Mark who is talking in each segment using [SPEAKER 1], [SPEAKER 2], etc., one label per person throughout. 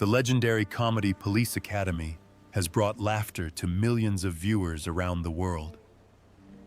[SPEAKER 1] The legendary comedy Police Academy has brought laughter to millions of viewers around the world.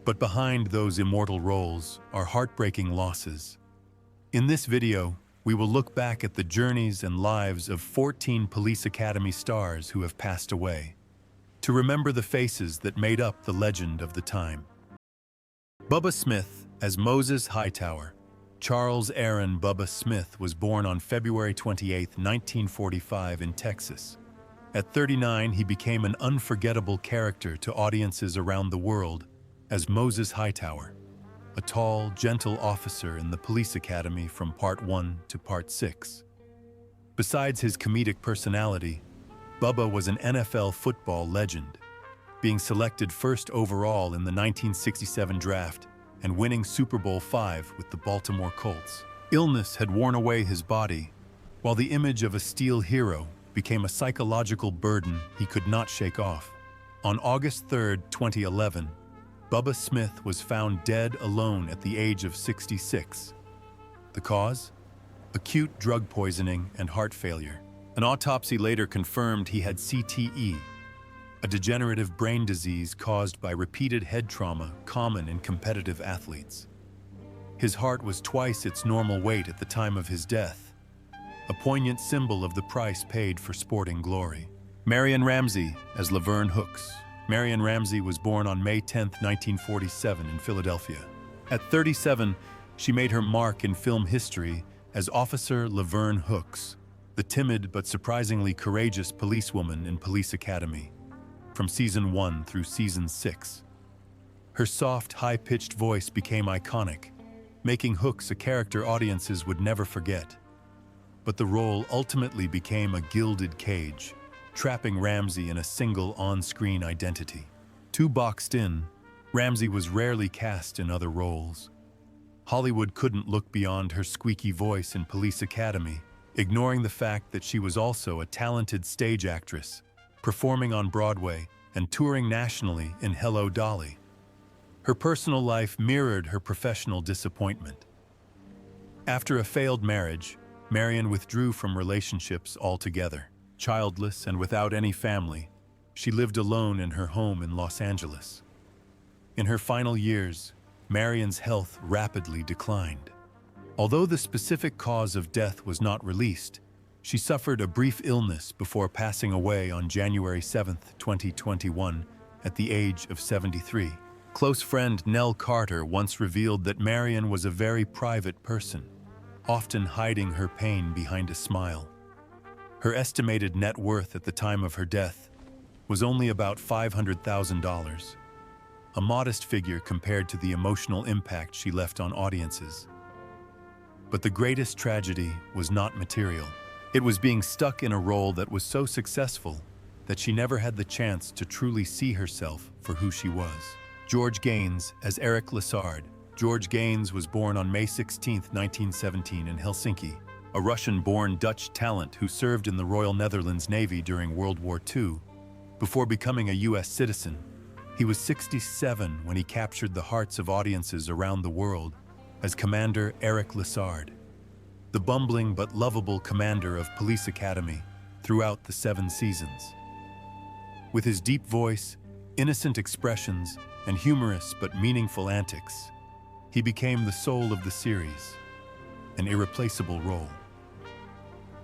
[SPEAKER 1] But behind those immortal roles are heartbreaking losses. In this video, we will look back at the journeys and lives of 14 Police Academy stars who have passed away, to remember the faces that made up the legend of the time. Bubba Smith as Moses Hightower. Charles Aaron Bubba Smith was born on February 28, 1945 in Texas. At 39, he became an unforgettable character to audiences around the world as Moses Hightower, a tall, gentle officer in the police academy from Part 1 to Part 6. Besides his comedic personality, Bubba was an NFL football legend, being selected first overall in the 1967 draft and winning Super Bowl V with the Baltimore Colts. Illness had worn away his body, while the image of a steel hero became a psychological burden he could not shake off. On August 3, 2011, Bubba Smith was found dead alone at the age of 66. The cause? Acute drug poisoning and heart failure. An autopsy later confirmed he had CTE, a degenerative brain disease caused by repeated head trauma common in competitive athletes. His heart was twice its normal weight at the time of his death, a poignant symbol of the price paid for sporting glory. Marion Ramsey as Laverne Hooks. Marion Ramsey was born on May 10, 1947 in Philadelphia. At 37, she made her mark in film history as Officer Laverne Hooks, the timid but surprisingly courageous policewoman in Police Academy, from Season 1 through Season 6. Her soft, high-pitched voice became iconic, making Hooks a character audiences would never forget. But the role ultimately became a gilded cage, trapping Ramsey in a single on-screen identity. Too boxed in, Ramsey was rarely cast in other roles. Hollywood couldn't look beyond her squeaky voice in Police Academy, ignoring the fact that she was also a talented stage actress, performing on Broadway and touring nationally in Hello, Dolly. Her personal life mirrored her professional disappointment. After a failed marriage, Marion withdrew from relationships altogether. Childless and without any family, she lived alone in her home in Los Angeles. In her final years, Marion's health rapidly declined. Although the specific cause of death was not released, she suffered a brief illness before passing away on January 7, 2021, at the age of 73. Close friend Nell Carter once revealed that Marion was a very private person, often hiding her pain behind a smile. Her estimated net worth at the time of her death was only about $500,000, a modest figure compared to the emotional impact she left on audiences. But the greatest tragedy was not material. It was being stuck in a role that was so successful that she never had the chance to truly see herself for who she was. George Gaines as Eric Lessard. George Gaines was born on May 16, 1917 in Helsinki, a Russian-born Dutch talent who served in the Royal Netherlands Navy during World War II. Before becoming a U.S. citizen, he was 67 when he captured the hearts of audiences around the world as Commander Eric Lessard, the bumbling but lovable commander of Police Academy throughout the 7 seasons. With his deep voice, innocent expressions, and humorous but meaningful antics, he became the soul of the series, an irreplaceable role.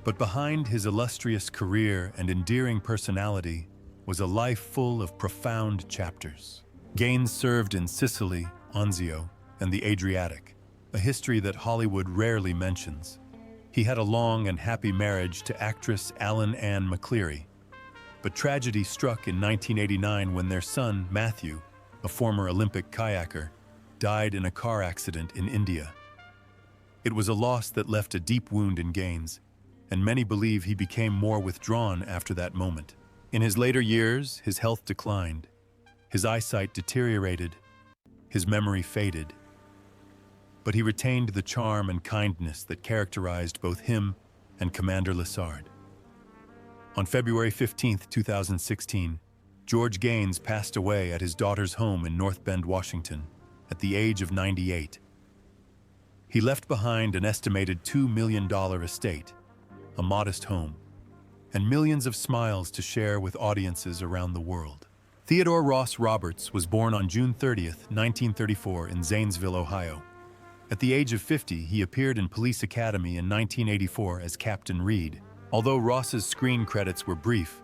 [SPEAKER 1] But behind his illustrious career and endearing personality was a life full of profound chapters. Gaines served in Sicily, Anzio, and the Adriatic, a history that Hollywood rarely mentions. He had a long and happy marriage to actress Alan Ann McCleary, but tragedy struck in 1989 when their son, Matthew, a former Olympic kayaker, died in a car accident in India. It was a loss that left a deep wound in Gaines, and many believe he became more withdrawn after that moment. In his later years, his health declined, his eyesight deteriorated, his memory faded. But he retained the charm and kindness that characterized both him and Commander Lessard. On February 15, 2016, George Gaines passed away at his daughter's home in North Bend, Washington, at the age of 98. He left behind an estimated $2 million estate, a modest home, and millions of smiles to share with audiences around the world. Theodore Ross Roberts was born on June 30th, 1934 in Zanesville, Ohio. At the age of 50, he appeared in Police Academy in 1984 as Captain Reed. Although Ross's screen credits were brief,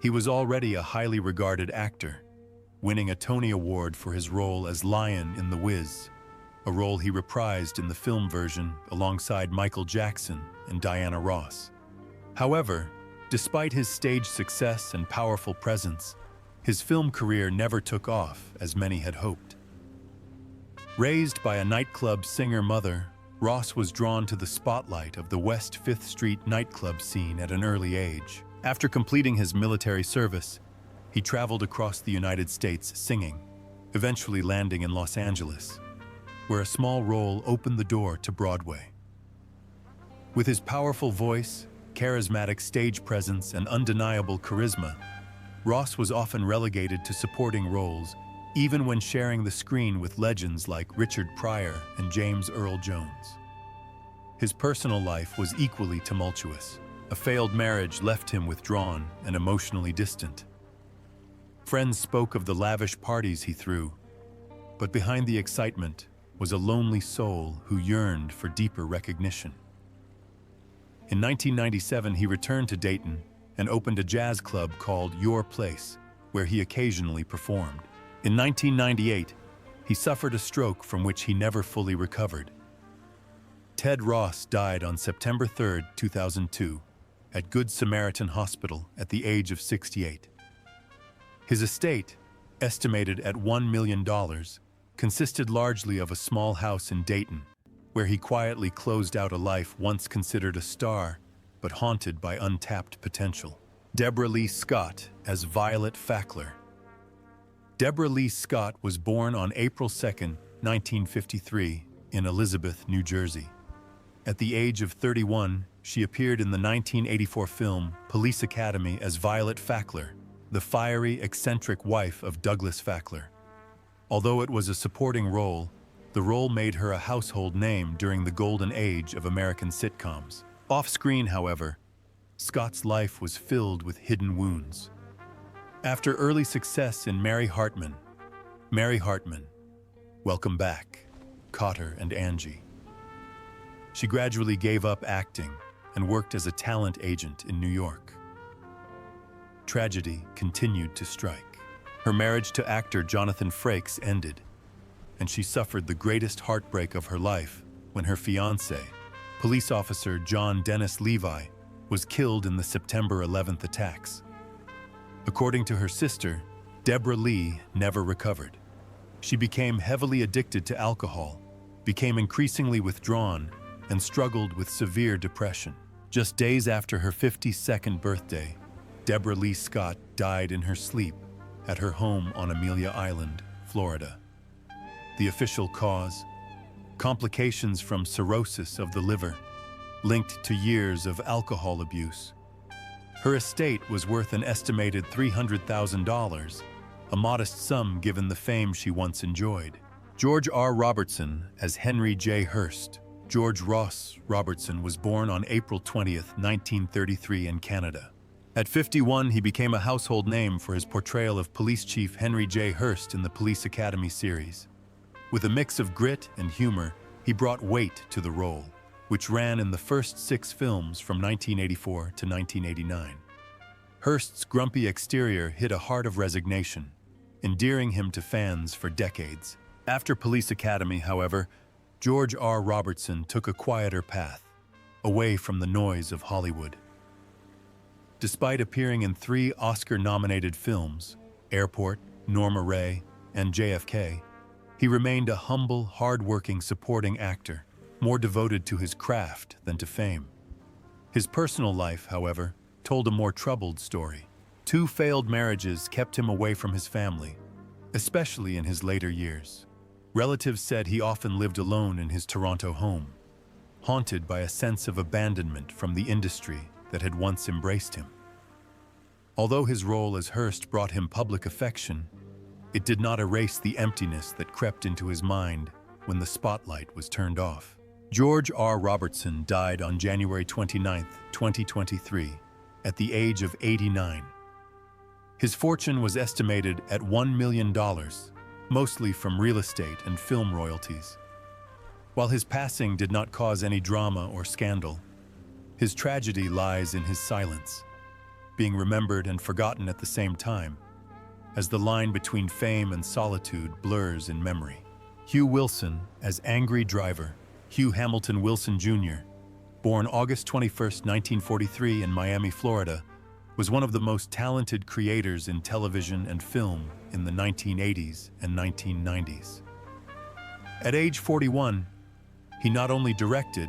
[SPEAKER 1] he was already a highly regarded actor, winning a Tony Award for his role as Lion in The Wiz, a role he reprised in the film version alongside Michael Jackson and Diana Ross. However, despite his stage success and powerful presence, his film career never took off as many had hoped. Raised by a nightclub singer mother, Ross was drawn to the spotlight of the West 5th Street nightclub scene at an early age. After completing his military service, he traveled across the United States singing, eventually landing in Los Angeles, where a small role opened the door to Broadway. With his powerful voice, charismatic stage presence, and undeniable charisma, Ross was often relegated to supporting roles, even when sharing the screen with legends like Richard Pryor and James Earl Jones. His personal life was equally tumultuous. A failed marriage left him withdrawn and emotionally distant. Friends spoke of the lavish parties he threw, but behind the excitement was a lonely soul who yearned for deeper recognition. In 1997, he returned to Dayton and opened a jazz club called Your Place, where he occasionally performed. In 1998, he suffered a stroke from which he never fully recovered. Ted Ross died on September 3, 2002, at Good Samaritan Hospital at the age of 68. His estate, estimated at $1 million, consisted largely of a small house in Dayton, where he quietly closed out a life once considered a star, but haunted by untapped potential. Deborah Lee Scott as Violet Fackler. Deborah Lee Scott was born on April 2, 1953, in Elizabeth, New Jersey. At the age of 31, she appeared in the 1984 film Police Academy as Violet Fackler, the fiery, eccentric wife of Douglas Fackler. Although it was a supporting role, the role made her a household name during the golden age of American sitcoms. Off-screen, however, Scott's life was filled with hidden wounds. After early success in Mary Hartman, Welcome Back, Cotter and Angie, she gradually gave up acting and worked as a talent agent in New York. Tragedy continued to strike. Her marriage to actor Jonathan Frakes ended, and she suffered the greatest heartbreak of her life when her fiancé, police officer John Dennis Levi, was killed in the September 11th attacks. According to her sister, Deborah Lee never recovered. She became heavily addicted to alcohol, became increasingly withdrawn, and struggled with severe depression. Just days after her 52nd birthday, Deborah Lee Scott died in her sleep at her home on Amelia Island, Florida. The official cause? Complications from cirrhosis of the liver, linked to years of alcohol abuse. Her estate was worth an estimated $300,000, a modest sum given the fame she once enjoyed. George R. Robertson as Henry J. Hurst. George Ross Robertson was born on April 20, 1933 in Canada. At 51, he became a household name for his portrayal of Police Chief Henry J. Hurst in the Police Academy series. With a mix of grit and humor, he brought weight to the role, which ran in the first 6 films from 1984 to 1989. Hurst's grumpy exterior hid a heart of resignation, endearing him to fans for decades. After Police Academy, however, George R. Robertson took a quieter path, away from the noise of Hollywood. Despite appearing in 3 Oscar-nominated films, Airport, Norma Ray, and JFK, he remained a humble, hard-working supporting actor, more devoted to his craft than to fame. His personal life, however, told a more troubled story. 2 failed marriages kept him away from his family, especially in his later years. Relatives said he often lived alone in his Toronto home, haunted by a sense of abandonment from the industry that had once embraced him. Although his role as Hearst brought him public affection, it did not erase the emptiness that crept into his mind when the spotlight was turned off. George R. Robertson died on January 29, 2023, at the age of 89. His fortune was estimated at $1 million, mostly from real estate and film royalties. While his passing did not cause any drama or scandal, his tragedy lies in his silence, being remembered and forgotten at the same time, as the line between fame and solitude blurs in memory. Hugh Wilson, as Angry Driver, Hugh Hamilton Wilson Jr., born August 21, 1943 in Miami, Florida, was one of the most talented creators in television and film in the 1980s and 1990s. At age 41, he not only directed,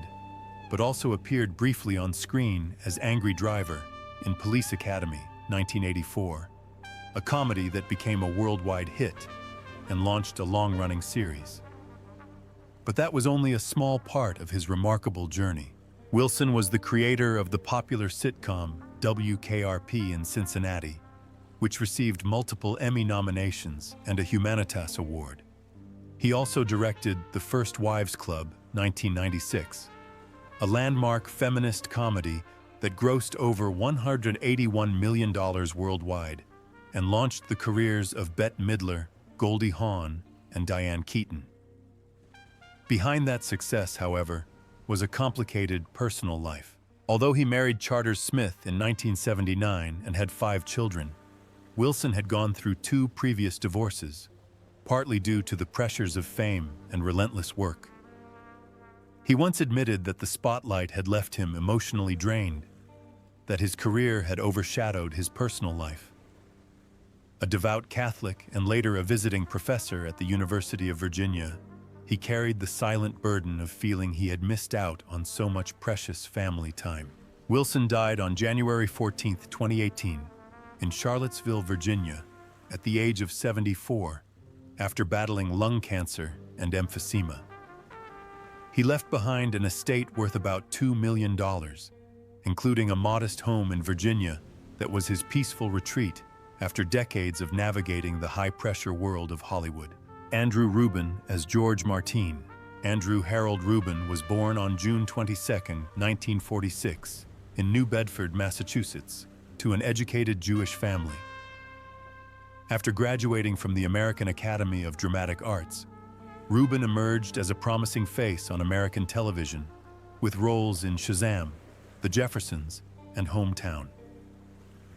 [SPEAKER 1] but also appeared briefly on screen as Angry Driver in Police Academy, 1984, a comedy that became a worldwide hit and launched a long-running series. But that was only a small part of his remarkable journey. Wilson was the creator of the popular sitcom WKRP in Cincinnati, which received multiple Emmy nominations and a Humanitas Award. He also directed The First Wives Club, 1996, a landmark feminist comedy that grossed over $181 million worldwide and launched the careers of Bette Midler, Goldie Hawn, and Diane Keaton. Behind that success, however, was a complicated personal life. Although he married Charter Smith in 1979 and had 5 children, Wilson had gone through 2 previous divorces, partly due to the pressures of fame and relentless work. He once admitted that the spotlight had left him emotionally drained, that his career had overshadowed his personal life. A devout Catholic and later a visiting professor at the University of Virginia, he carried the silent burden of feeling he had missed out on so much precious family time. Wilson died on January 14, 2018, in Charlottesville, Virginia, at the age of 74, after battling lung cancer and emphysema. He left behind an estate worth about $2 million, including a modest home in Virginia that was his peaceful retreat after decades of navigating the high-pressure world of Hollywood. Andrew Rubin as George Martine. Andrew Harold Rubin was born on June 22, 1946, in New Bedford, Massachusetts, to an educated Jewish family. After graduating from the American Academy of Dramatic Arts, Rubin emerged as a promising face on American television, with roles in Shazam, The Jeffersons, and Hometown.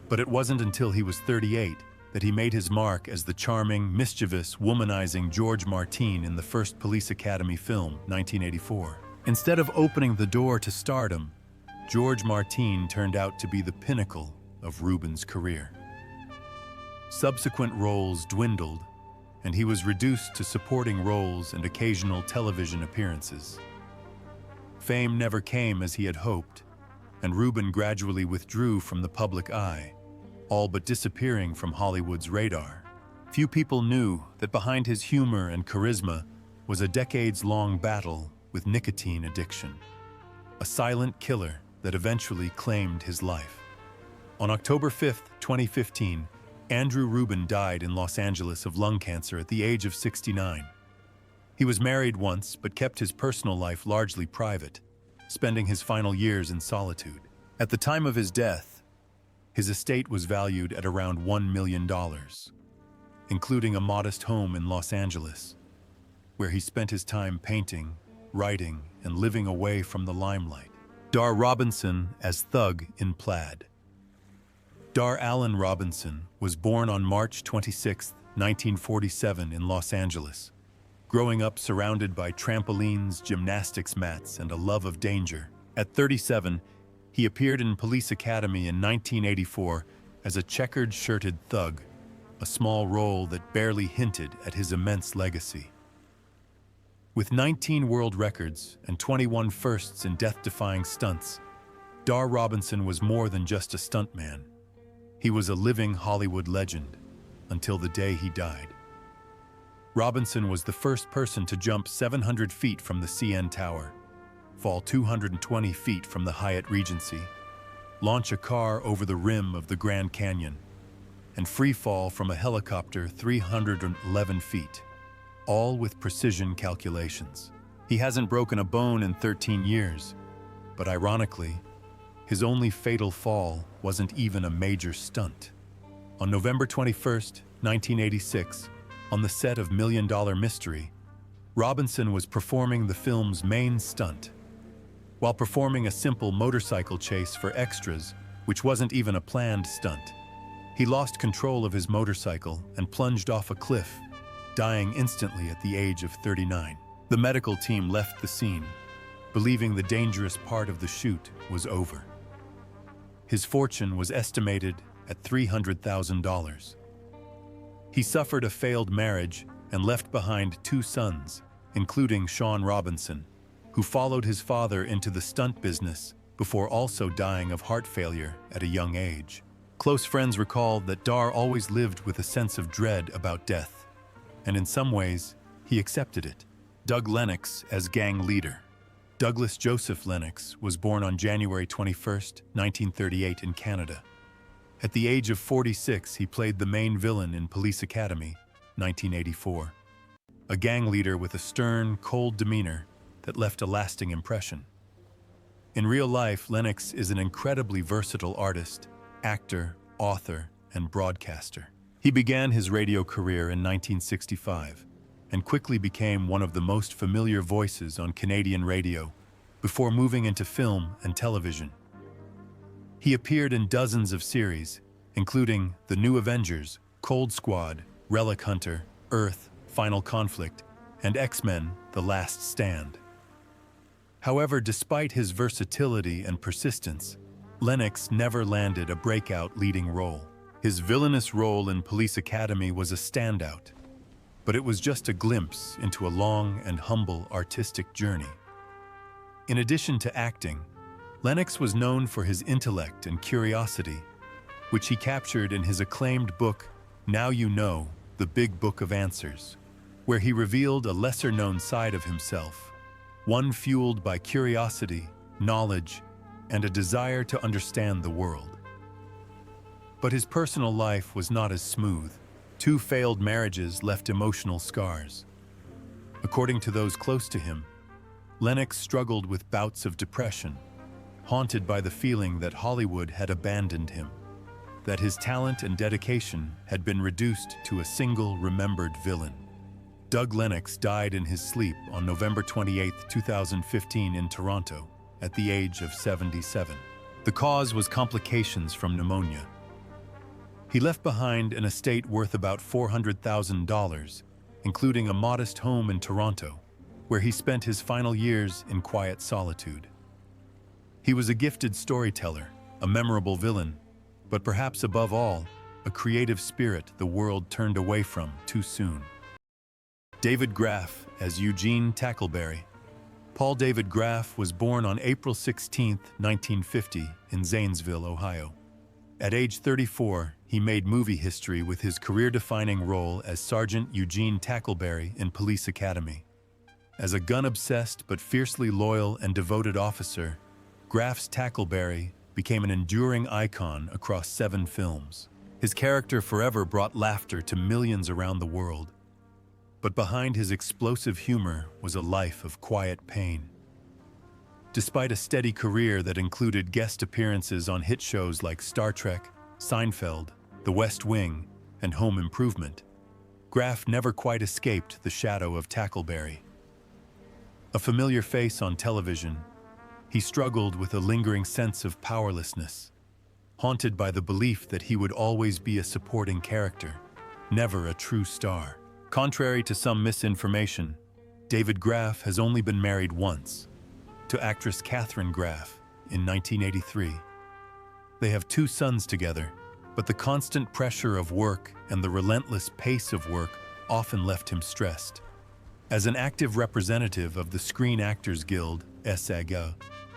[SPEAKER 1] But it wasn't until he was 38 that he made his mark as the charming, mischievous, womanizing George Martine in the first Police Academy film, 1984. Instead of opening the door to stardom, George Martine turned out to be the pinnacle of Rubin's career. Subsequent roles dwindled, and he was reduced to supporting roles and occasional television appearances. Fame never came as he had hoped, and Rubin gradually withdrew from the public eye, all but disappearing from Hollywood's radar. Few people knew that behind his humor and charisma was a decades-long battle with nicotine addiction, a silent killer that eventually claimed his life. On October 5, 2015, Andrew Rubin died in Los Angeles of lung cancer at the age of 69. He was married once, but kept his personal life largely private, spending his final years in solitude. At the time of his death, his estate was valued at around $1 million, including a modest home in Los Angeles, where he spent his time painting, writing, and living away from the limelight. Dar Robinson as Thug in Plaid. Dar Allen Robinson was born on March 26, 1947 in Los Angeles, growing up surrounded by trampolines, gymnastics mats, and a love of danger. At 37, he appeared in Police Academy in 1984 as a checkered-shirted thug, a small role that barely hinted at his immense legacy. With 19 world records and 21 firsts in death-defying stunts, Dar Robinson was more than just a stuntman. He was a living Hollywood legend until the day he died. Robinson was the first person to jump 700 feet from the CN Tower, fall 220 feet from the Hyatt Regency, launch a car over the rim of the Grand Canyon, and free fall from a helicopter 311 feet, all with precision calculations. He hasn't broken a bone in 13 years, but ironically, his only fatal fall wasn't even a major stunt. On November 21st, 1986, on the set of Million Dollar Mystery, Robinson was performing the film's main stunt. While performing a simple motorcycle chase for extras, which wasn't even a planned stunt, he lost control of his motorcycle and plunged off a cliff, dying instantly at the age of 39. The medical team left the scene, believing the dangerous part of the shoot was over. His fortune was estimated at $300,000. He suffered a failed marriage and left behind 2 sons, including Sean Robinson, who followed his father into the stunt business before also dying of heart failure at a young age. Close friends recall that Dar always lived with a sense of dread about death, and in some ways, he accepted it. Doug Lennox as gang leader. Douglas Joseph Lennox was born on January 21, 1938 in Canada. At the age of 46, he played the main villain in Police Academy, 1984. A gang leader with a stern, cold demeanor that left a lasting impression. In real life, Lennox is an incredibly versatile artist, actor, author, and broadcaster. He began his radio career in 1965 and quickly became one of the most familiar voices on Canadian radio before moving into film and television. He appeared in dozens of series, including The New Avengers, Cold Squad, Relic Hunter, Earth, Final Conflict, and X-Men: The Last Stand. However, despite his versatility and persistence, Lennox never landed a breakout leading role. His villainous role in Police Academy was a standout, but it was just a glimpse into a long and humble artistic journey. In addition to acting, Lennox was known for his intellect and curiosity, which he captured in his acclaimed book, Now You Know, The Big Book of Answers, where he revealed a lesser-known side of himself, one fueled by curiosity, knowledge, and a desire to understand the world. But his personal life was not as smooth. 2 failed marriages left emotional scars. According to those close to him, Lennox struggled with bouts of depression, haunted by the feeling that Hollywood had abandoned him, that his talent and dedication had been reduced to a single remembered villain. Doug Lennox died in his sleep on November 28, 2015 in Toronto, at the age of 77. The cause was complications from pneumonia. He left behind an estate worth about $400,000, including a modest home in Toronto, where he spent his final years in quiet solitude. He was a gifted storyteller, a memorable villain, but perhaps above all, a creative spirit the world turned away from too soon. David Graff as Eugene Tackleberry. Paul David Graff was born on April 16, 1950, in Zanesville, Ohio. At age 34, he made movie history with his career-defining role as Sergeant Eugene Tackleberry in Police Academy. As a gun-obsessed but fiercely loyal and devoted officer, Graff's Tackleberry became an enduring icon across 7 films. His character forever brought laughter to millions around the world. But behind his explosive humor was a life of quiet pain. Despite a steady career that included guest appearances on hit shows like Star Trek, Seinfeld, The West Wing, and Home Improvement, Graff never quite escaped the shadow of Tackleberry. A familiar face on television, he struggled with a lingering sense of powerlessness, haunted by the belief that he would always be a supporting character, never a true star. Contrary to some misinformation, David Graff has only been married once, to actress Katharine Graff in 1983. They have 2 sons together, but the constant pressure of work and the relentless pace of work often left him stressed. As an active representative of the Screen Actors Guild, SAG,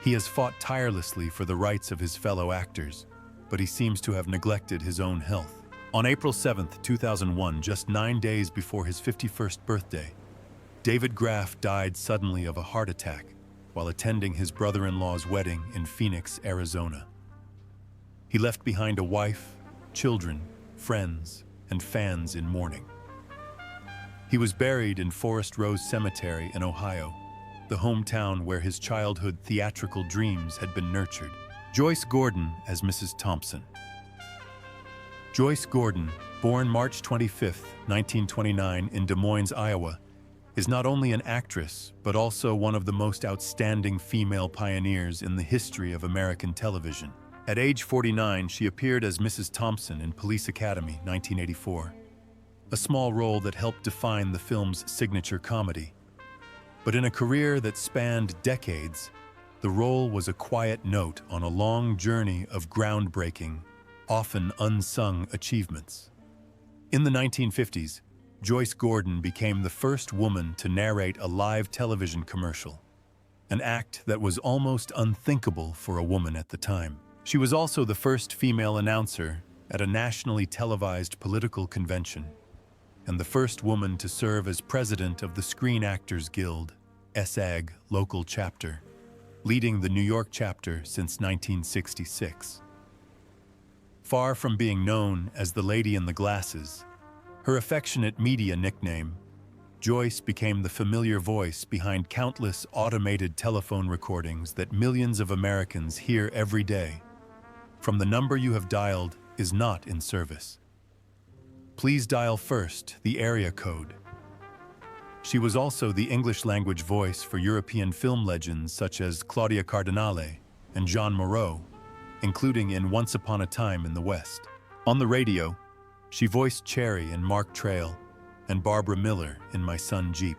[SPEAKER 1] he has fought tirelessly for the rights of his fellow actors, but he seems to have neglected his own health. On April 7, 2001, just 9 days before his 51st birthday, David Graff died suddenly of a heart attack while attending his brother-in-law's wedding in Phoenix, Arizona. He left behind a wife, children, friends, and fans in mourning. He was buried in Forest Rose Cemetery in Ohio, the hometown where his childhood theatrical dreams had been nurtured. Joyce Gordon as Mrs. Thompson. Joyce Gordon, born March 25, 1929 in Des Moines, Iowa, is not only an actress, but also one of the most outstanding female pioneers in the history of American television. At age 49, she appeared as Mrs. Thompson in Police Academy, 1984, a small role that helped define the film's signature comedy. But in a career that spanned decades, the role was a quiet note on a long journey of groundbreaking, often unsung achievements. In the 1950s, Joyce Gordon became the first woman to narrate a live television commercial, an act that was almost unthinkable for a woman at the time. She was also the first female announcer at a nationally televised political convention, and the first woman to serve as president of the Screen Actors Guild, SAG, local chapter, leading the New York chapter since 1966. Far from being known as the Lady in the Glasses, her affectionate media nickname, Joyce became the familiar voice behind countless automated telephone recordings that millions of Americans hear every day. From the number you have dialed is not in service. Please dial first the area code. She was also the English-language voice for European film legends such as Claudia Cardinale and Jean Moreau, including in Once Upon a Time in the West. On the radio, she voiced Cherry in Mark Trail and Barbara Miller in My Son Jeep.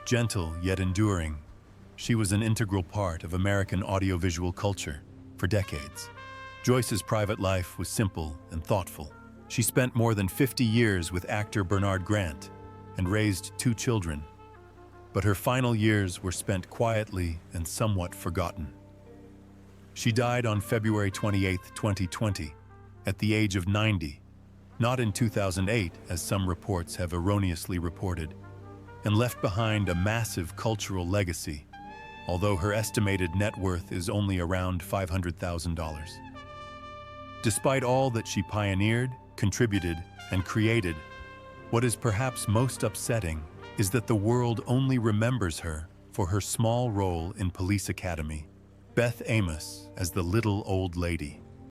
[SPEAKER 1] Gentle yet enduring, she was an integral part of American audiovisual culture for decades. Joyce's private life was simple and thoughtful. She spent more than 50 years with actor Bernard Grant and raised 2 children, but her final years were spent quietly and somewhat forgotten. She died on February 28, 2020, at the age of 90, not in 2008, as some reports have erroneously reported, and left behind a massive cultural legacy, although her estimated net worth is only around $500,000. Despite all that she pioneered, contributed, and created, what is perhaps most upsetting is that the world only remembers her for her small role in Police Academy, Beth Amos as the little old lady.